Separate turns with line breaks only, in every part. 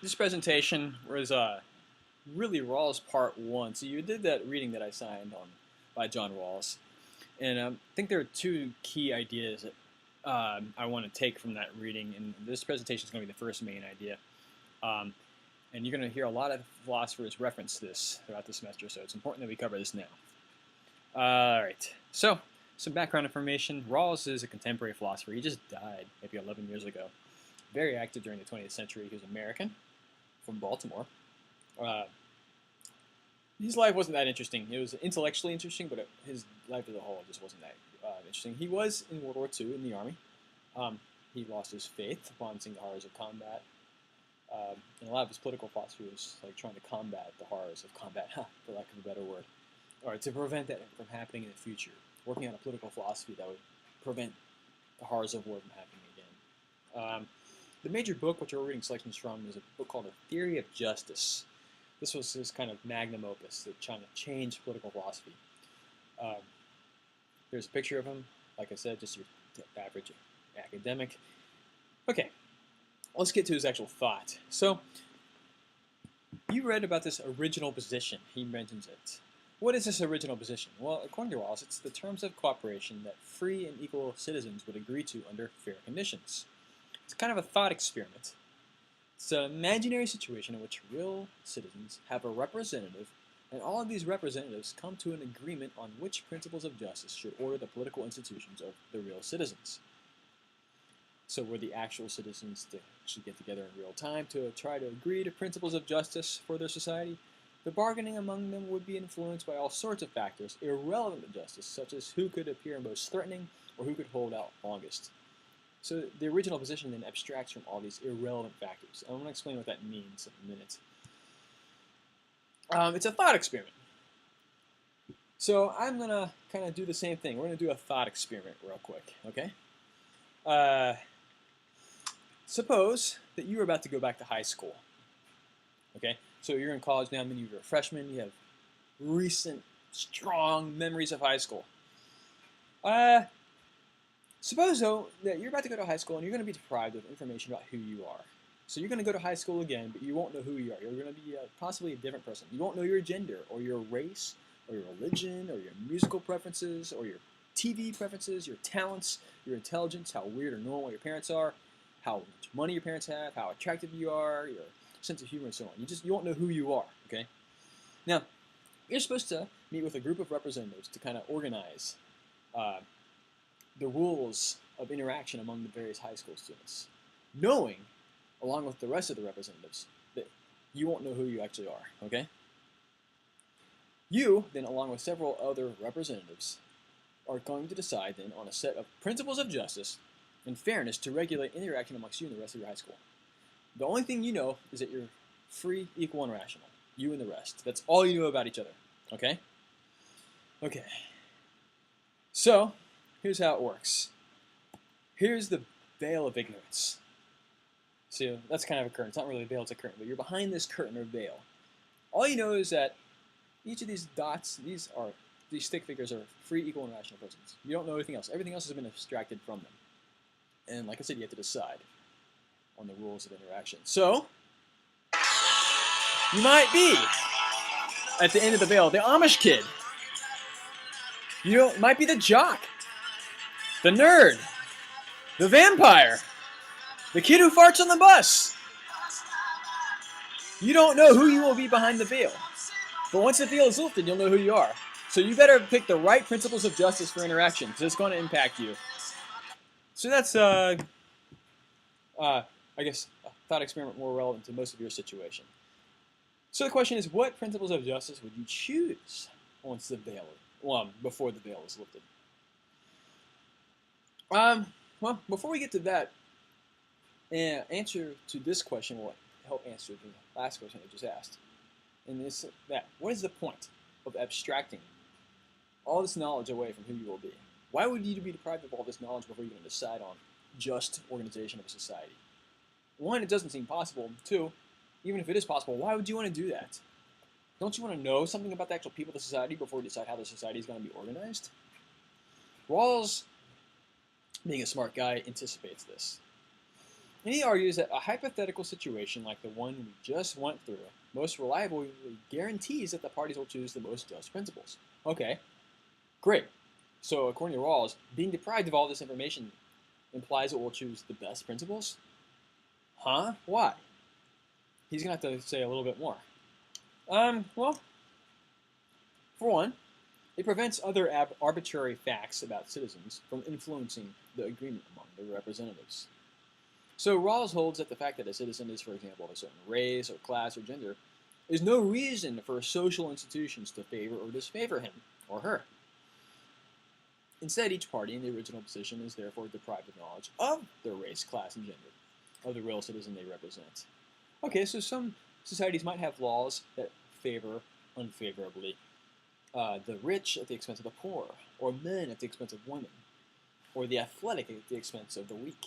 This presentation was really Rawls Part 1. So you did that reading that I signed on by John Rawls. And I think there are two key ideas that I want to take from that reading. And this presentation is going to be the first main idea. And you're going to hear a lot of philosophers reference this throughout the semester, so it's important that we cover this now. All right. So, some background information. Rawls is a contemporary philosopher. He just died maybe 11 years ago. Very active during the 20th century. He was American, from Baltimore. His life wasn't that interesting. It was intellectually interesting, but his life as a whole just wasn't that interesting. He was in World War II in the Army. He lost his faith upon seeing the horrors of combat. And a lot of his political philosophy was like trying to combat the horrors of combat, for lack of a better word, or to prevent that from happening in the future. Working on a political philosophy that would prevent the horrors of war from happening again. The major book, which we're reading selections from, is a book called A Theory of Justice. This was his kind of magnum opus, that trying to change political philosophy. There's a picture of him, like I said, just your average academic. Okay. Let's get to his actual thought. So, you read about this original position. He mentions it. What is this original position? Well, according to Rawls, it's the terms of cooperation that free and equal citizens would agree to under fair conditions. It's kind of a thought experiment. It's an imaginary situation in which real citizens have a representative, and all of these representatives come to an agreement on which principles of justice should order the political institutions of the real citizens. So were the actual citizens to actually get together in real time to try to agree to principles of justice for their society? The bargaining among them would be influenced by all sorts of factors irrelevant to justice, such as who could appear most threatening or who could hold out longest. So the original position then abstracts from all these irrelevant factors. I'm going to explain what that means in a minute. It's a thought experiment. So I'm going to kind of do the same thing. We're going to do a thought experiment real quick, okay? Suppose that you're about to go back to high school, okay? So you're in college now, maybe you're a freshman, you have recent, strong memories of high school. Suppose, though, that you're about to go to high school and you're going to be deprived of information about who you are. So you're going to go to high school again, but you won't know who you are. You're going to be possibly a different person. You won't know your gender, or your race, or your religion, or your musical preferences, or your TV preferences, your talents, your intelligence, how weird or normal your parents are, how much money your parents have, how attractive you are, your sense of humor, and so on. You won't know who you are, okay? Now, you're supposed to meet with a group of representatives to kind of organize the rules of interaction among the various high school students, knowing, along with the rest of the representatives, that you won't know who you actually are, okay? You, then, along with several other representatives, are going to decide, then, on a set of principles of justice and fairness to regulate interaction amongst you and the rest of your high school. The only thing you know is that you're free, equal, and rational. You and the rest. That's all you know about each other. Okay? Okay. So, here's how it works. Here's the veil of ignorance. So, that's kind of a curtain. It's not really a veil, it's a curtain. But you're behind this curtain or veil. All you know is that each of these dots, these stick figures are free, equal, and rational persons. You don't know anything else. Everything else has been abstracted from them. And like I said, you have to decide on the rules of interaction. So, you might be, at the end of the veil, the Amish kid. You might be the jock, the nerd, the vampire, the kid who farts on the bus. You don't know who you will be behind the veil. But once the veil is lifted, you'll know who you are. So you better pick the right principles of justice for interaction, because it's going to impact you. So that's, I guess, a thought experiment more relevant to most of your situation. So the question is, what principles of justice would you choose once the veil, before the veil is lifted? Well, before we get to that, answer to this question will help answer the last question I just asked. And this, what is the point of abstracting all this knowledge away from who you will be? Why would you be deprived of all this knowledge before you can decide on just organization of a society? One, it doesn't seem possible. Two, even if it is possible, why would you want to do that? Don't you want to know something about the actual people of the society before you decide how the society is going to be organized? Rawls, being a smart guy, anticipates this. And he argues that a hypothetical situation like the one we just went through most reliably guarantees that the parties will choose the most just principles. Okay, great. So according to Rawls, being deprived of all this information implies it will choose the best principles? Huh? Why? He's going to have to say a little bit more. Well, for one, it prevents other arbitrary facts about citizens from influencing the agreement among the representatives. So Rawls holds that the fact that a citizen is, for example, of a certain race or class or gender is no reason for social institutions to favor or disfavor him or her. Instead, each party in the original position is therefore deprived of knowledge of their race, class, and gender, of the real citizen they represent. Okay, so some societies might have laws that favor unfavorably the rich at the expense of the poor, or men at the expense of women, or the athletic at the expense of the weak,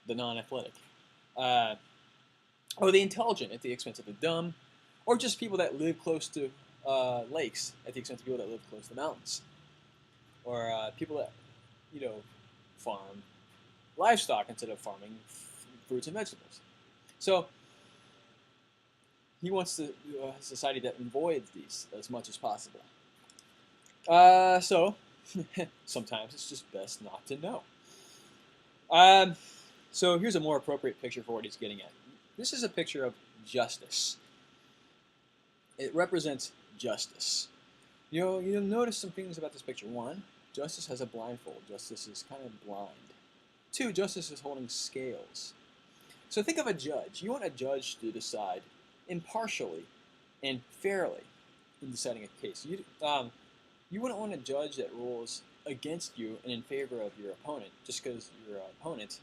the non-athletic, or the intelligent at the expense of the dumb, or just people that live close to lakes at the expense of people that live close to mountains, or people that, farm livestock instead of farming fruits and vegetables. So he wants a society that avoids these as much as possible. So sometimes it's just best not to know. So here's a more appropriate picture for what he's getting at. This is a picture of justice. It represents justice. You'll notice some things about this picture. One, justice has a blindfold. Justice is kind of blind. Two, justice is holding scales. So think of a judge. You want a judge to decide impartially and fairly in deciding a case. You wouldn't want a judge that rules against you and in favor of your opponent just because your opponent's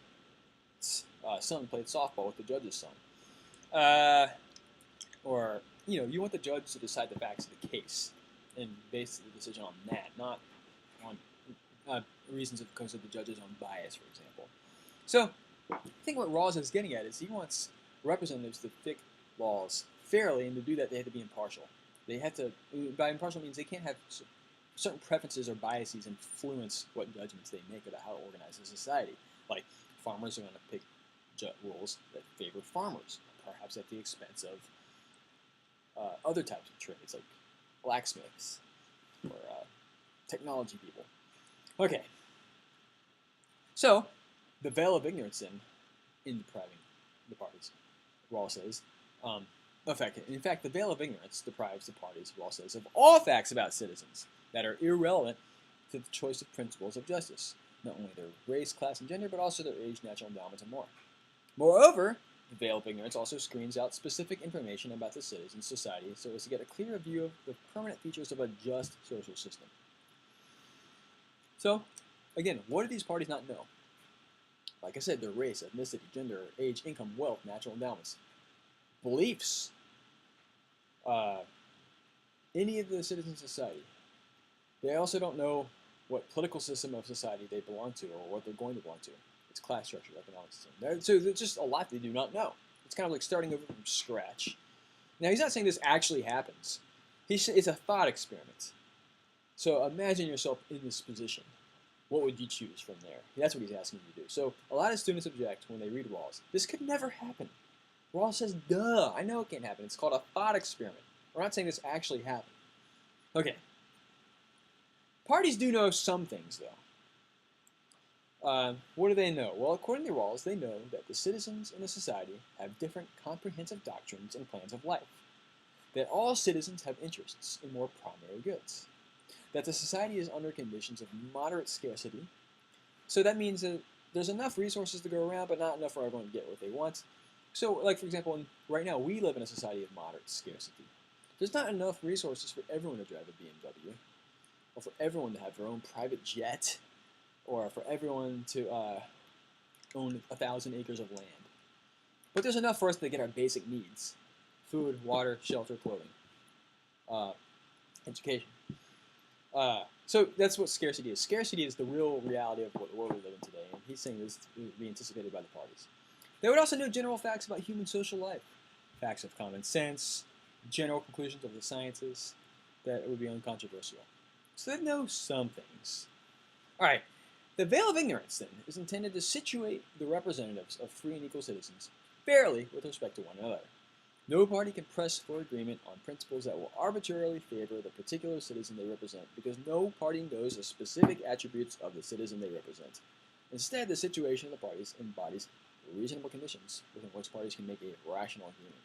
son played softball with the judge's son. Or, you want the judge to decide the facts of the case and base the decision on that, not on reasons because of the judge's own bias, for example. So I think what Rawls is getting at is he wants representatives to pick laws fairly, and to do that they have to be impartial. They have to, by impartial means they can't have certain preferences or biases influence what judgments they make about how to organize a society. Like farmers are going to pick rules that favor farmers, perhaps at the expense of other types of trades, like blacksmiths or technology people. Okay, so the veil of ignorance in depriving the parties, Rawls says. In fact, the veil of ignorance deprives the parties, Rawls says, of all facts about citizens that are irrelevant to the choice of principles of justice, not only their race, class, and gender, but also their age, natural endowments, and more. Moreover, the veil of ignorance also screens out specific information about the citizen's society so as to get a clearer view of the permanent features of a just social system. So, again, what do these parties not know? Like I said, their race, ethnicity, gender, age, income, wealth, natural endowments, beliefs, any of the citizens of society. They also don't know what political system of society they belong to or what they're going to belong to. It's class structure, economic system. So there's just a lot they do not know. It's kind of like starting over from scratch. Now, he's not saying this actually happens. It's a thought experiment. So imagine yourself in this position. What would you choose from there? That's what he's asking you to do. So a lot of students object when they read Rawls. This could never happen. Rawls says, duh, I know it can't happen. It's called a thought experiment. We're not saying this actually happened. Okay. Parties do know some things, though. What do they know? Well, according to Rawls, they know that the citizens in a society have different comprehensive doctrines and plans of life. That all citizens have interests in more primary goods. That the society is under conditions of moderate scarcity. So that means that there's enough resources to go around, but not enough for everyone to get what they want. So, like, for example, right now we live in a society of moderate scarcity. There's not enough resources for everyone to drive a BMW, or for everyone to have their own private jet, or for everyone to own 1,000 acres of land. But there's enough for us to get our basic needs: food, water, shelter, clothing, education. So that's what scarcity is. Scarcity is the real reality of what the world we live in today, and he's saying this would be anticipated by the parties. They would also know general facts about human social life, facts of common sense, general conclusions of the sciences that would be uncontroversial. So they know some things. All right, The veil of ignorance, then, is intended to situate the representatives of free and equal citizens fairly with respect to one another. No party can press for agreement on principles that will arbitrarily favor the particular citizen they represent, because no party knows the specific attributes of the citizen they represent. Instead, the situation of the parties embodies reasonable conditions within which parties can make a rational agreement.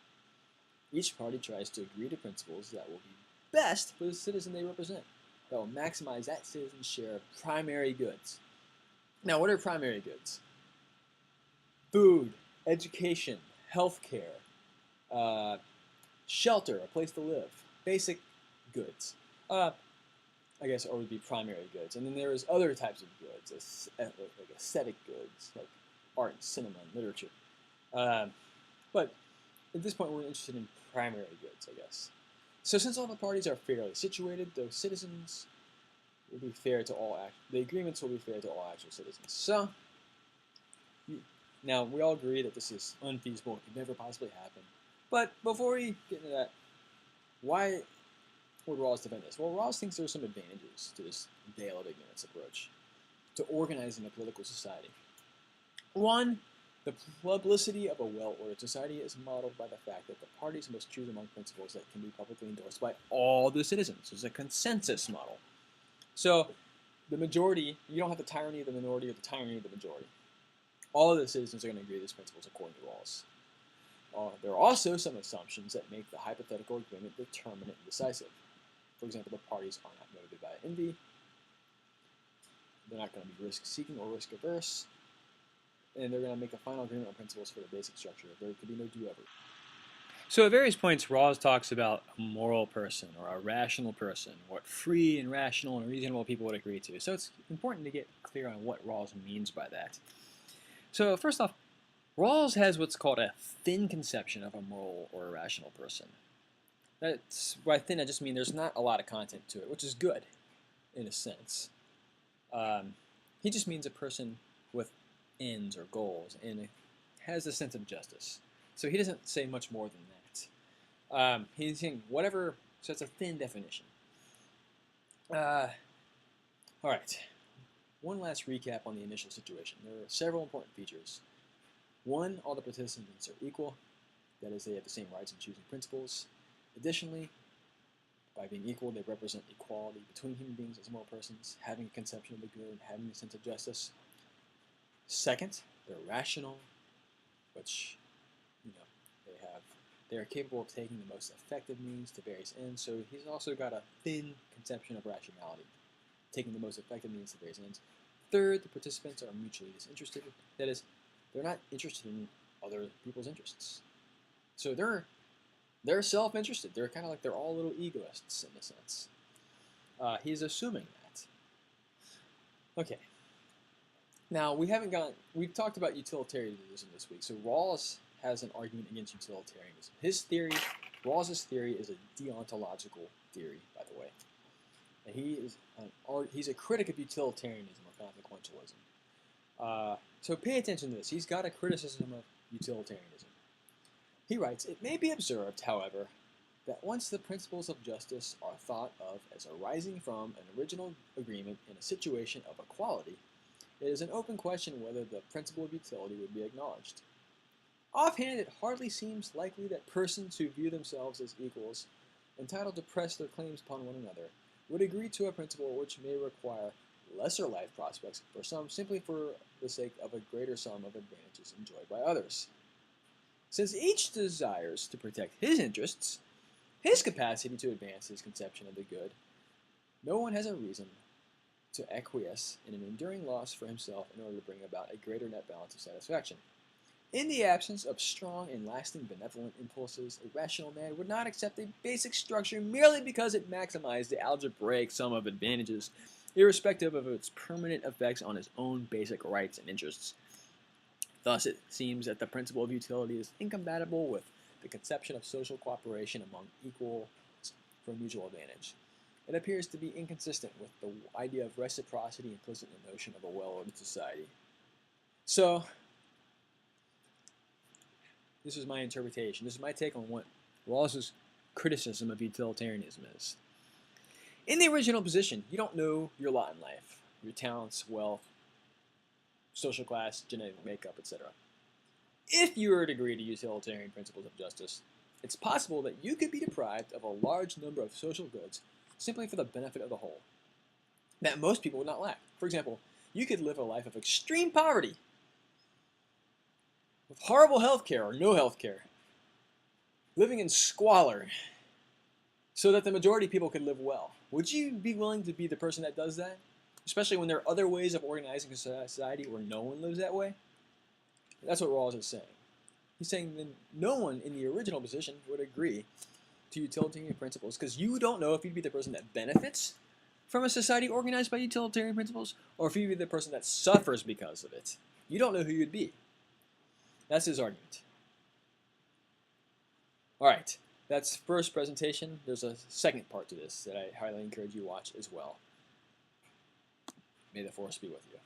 Each party tries to agree to principles that will be best for the citizen they represent, that will maximize that citizen's share of primary goods. Now, what are primary goods? Food, education, healthcare, shelter, a place to live, basic goods. I guess, or would be primary goods. And then there's other types of goods, like aesthetic goods, like art, cinema, and literature. But at this point, we're interested in primary goods, I guess. So since all the parties are fairly situated, the citizens will be fair to all. The agreements will be fair to all actual citizens. So now we all agree that this is unfeasible; it could never possibly happen. But before we get into that, why would Rawls defend this? Well, Rawls thinks there are some advantages to this veil of ignorance approach to organizing a political society. One, the publicity of a well-ordered society is modeled by the fact that the parties must choose among principles that can be publicly endorsed by all the citizens. It's a consensus model. So the majority, you don't have the tyranny of the minority or the tyranny of the majority. All of the citizens are going to agree to these principles according to Rawls. There are also some assumptions that make the hypothetical agreement determinate and decisive. For example, the parties are not motivated by envy. They're not going to be risk-seeking or risk-averse. And they're going to make a final agreement on principles for the basic structure. There could be no do-over. So at various points, Rawls talks about a moral person or a rational person, what free and rational and reasonable people would agree to. So it's important to get clear on what Rawls means by that. So first off, Rawls has what's called a thin conception of a moral or a rational person. That's by thin, I just mean there's not a lot of content to it, which is good, in a sense. He just means a person with ends or goals and has a sense of justice. So he doesn't say much more than that. He's saying whatever, so it's a thin definition. All right, one last recap on the initial situation. There are several important features. One, all the participants are equal. That is, they have the same rights in choosing principles. Additionally, by being equal, they represent equality between human beings as moral persons, having a conception of the good, having a sense of justice. Second, they're rational, which, they are capable of taking the most effective means to various ends. So he's also got a thin conception of rationality, taking the most effective means to various ends. Third, the participants are mutually disinterested. That is, they're not interested in other people's interests. So they're self-interested. They're kind of like they're all little egoists in a sense. He's assuming that. Okay. Now we've talked about utilitarianism this week. So Rawls has an argument against utilitarianism. Rawls's theory is a deontological theory, by the way. And he's a critic of utilitarianism or consequentialism. So pay attention to this. He's got a criticism of utilitarianism. He writes, "It may be observed, however, that once the principles of justice are thought of as arising from an original agreement in a situation of equality, it is an open question whether the principle of utility would be acknowledged. Offhand, it hardly seems likely that persons who view themselves as equals, entitled to press their claims upon one another, would agree to a principle which may require lesser life prospects for some simply for the sake of a greater sum of advantages enjoyed by others. Since each desires to protect his interests, his capacity to advance his conception of the good, no one has a reason to acquiesce in an enduring loss for himself in order to bring about a greater net balance of satisfaction. In the absence of strong and lasting benevolent impulses, a rational man would not accept a basic structure merely because it maximized the algebraic sum of advantages, irrespective of its permanent effects on his own basic rights and interests. Thus, it seems that the principle of utility is incompatible with the conception of social cooperation among equals for mutual advantage. It appears to be inconsistent with the idea of reciprocity implicit in the notion of a well-ordered society." So, this is my interpretation. This is my take on what Rawls's criticism of utilitarianism is. In the original position, you don't know your lot in life, your talents, wealth, social class, genetic makeup, etc. If you were to agree to utilitarian principles of justice, it's possible that you could be deprived of a large number of social goods simply for the benefit of the whole, that most people would not lack. For example, you could live a life of extreme poverty with horrible health care or no health care, living in squalor so that the majority of people could live well. Would you be willing to be the person that does that? Especially when there are other ways of organizing a society where no one lives that way? That's what Rawls is saying. He's saying that no one in the original position would agree to utilitarian principles because you don't know if you'd be the person that benefits from a society organized by utilitarian principles or if you'd be the person that suffers because of it. You don't know who you'd be. That's his argument. All right, that's first presentation. There's a second part to this that I highly encourage you to watch as well. May the force be with you.